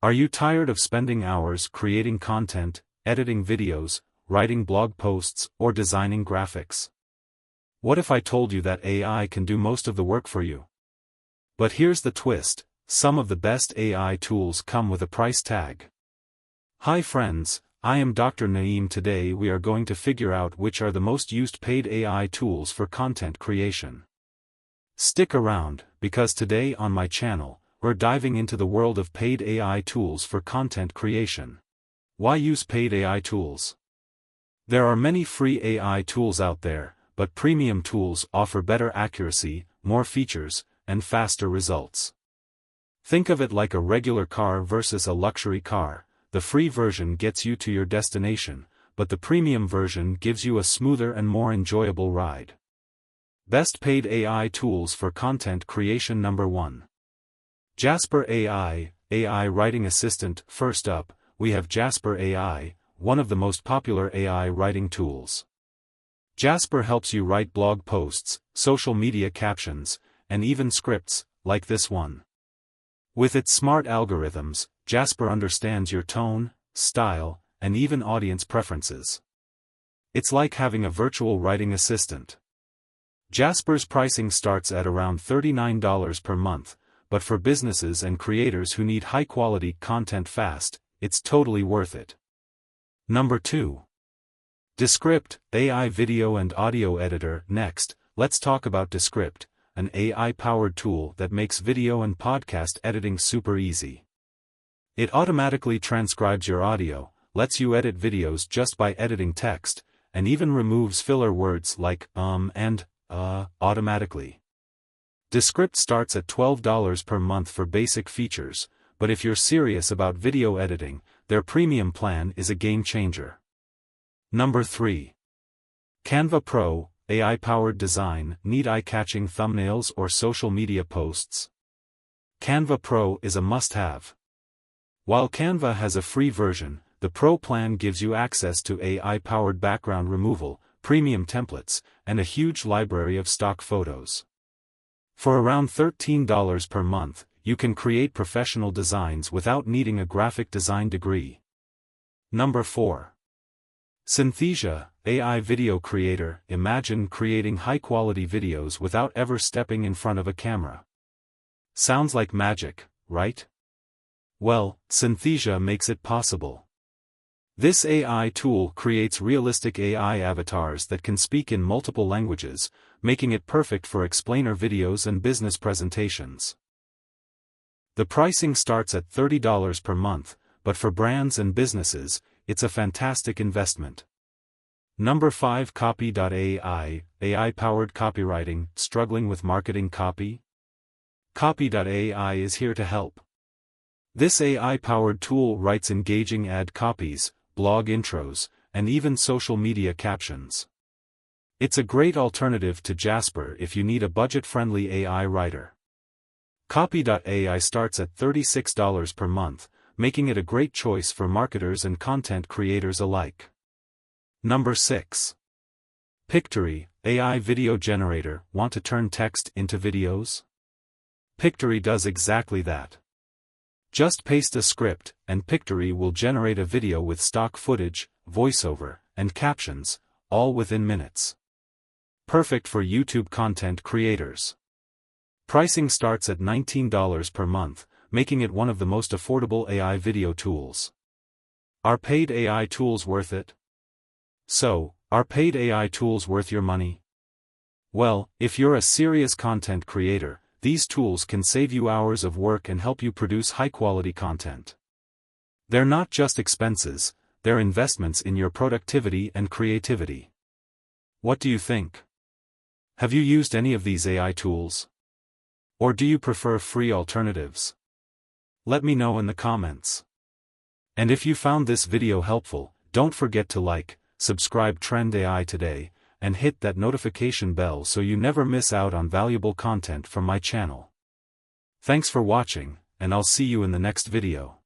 Are you tired of spending hours creating content, editing videos, writing blog posts, or designing graphics? What if I told you that AI can do most of the work for you? But here's the twist, some of the best AI tools come with a price tag. Hi friends, I am Dr. Naeem. Today we are going to figure out which are the most used paid AI tools for content creation. Stick around, because today on my channel, we're diving into the world of paid AI tools for content creation. Why use paid AI tools? There are many free AI tools out there, but premium tools offer better accuracy, more features, and faster results. Think of it like a regular car versus a luxury car. The free version gets you to your destination, but the premium version gives you a smoother and more enjoyable ride. Best paid AI tools for content creation. Number 1. Jasper AI, AI Writing Assistant. First up, we have Jasper AI, one of the most popular AI writing tools. Jasper helps you write blog posts, social media captions, and even scripts, like this one. With its smart algorithms, Jasper understands your tone, style, and even audience preferences. It's like having a virtual writing assistant. Jasper's pricing starts at around $39 per month, but for businesses and creators who need high-quality content fast, it's totally worth it. Number 2. Descript, AI video and audio editor. Next, let's talk about Descript, an AI-powered tool that makes video and podcast editing super easy. It automatically transcribes your audio, lets you edit videos just by editing text, and even removes filler words like and automatically. Descript starts at $12 per month for basic features, but if you're serious about video editing, their premium plan is a game changer. Number 3. Canva Pro, AI-powered design. Need eye-catching thumbnails or social media posts? Canva Pro is a must-have. While Canva has a free version, the Pro plan gives you access to AI-powered background removal, premium templates, and a huge library of stock photos. For around $13 per month, you can create professional designs without needing a graphic design degree. Number 4. Synthesia, AI video creator. Imagine creating high-quality videos without ever stepping in front of a camera. Sounds like magic, right? Well, Synthesia makes it possible. This AI tool creates realistic AI avatars that can speak in multiple languages, making it perfect for explainer videos and business presentations. The pricing starts at $30 per month, but for brands and businesses, it's a fantastic investment. Number 5. Copy.ai, AI-powered copywriting. Struggling with marketing copy? Copy.ai is here to help. This AI-powered tool writes engaging ad copies, blog intros, and even social media captions. It's a great alternative to Jasper if you need a budget-friendly AI writer. Copy.ai starts at $36 per month, making it a great choice for marketers and content creators alike. Number 6. Pictory, AI video generator. Want to turn text into videos? Pictory does exactly that. Just paste a script, and Pictory will generate a video with stock footage, voiceover, and captions, all within minutes. Perfect for YouTube content creators. Pricing starts at $19 per month, making it one of the most affordable AI video tools. Are paid AI tools worth it? So, are paid AI tools worth your money? Well, if you're a serious content creator, these tools can save you hours of work and help you produce high-quality content. They're not just expenses, they're investments in your productivity and creativity. What do you think? Have you used any of these AI tools? Or do you prefer free alternatives? Let me know in the comments. And if you found this video helpful, don't forget to like, subscribe Trend AI today, and hit that notification bell so you never miss out on valuable content from my channel. Thanks for watching, and I'll see you in the next video.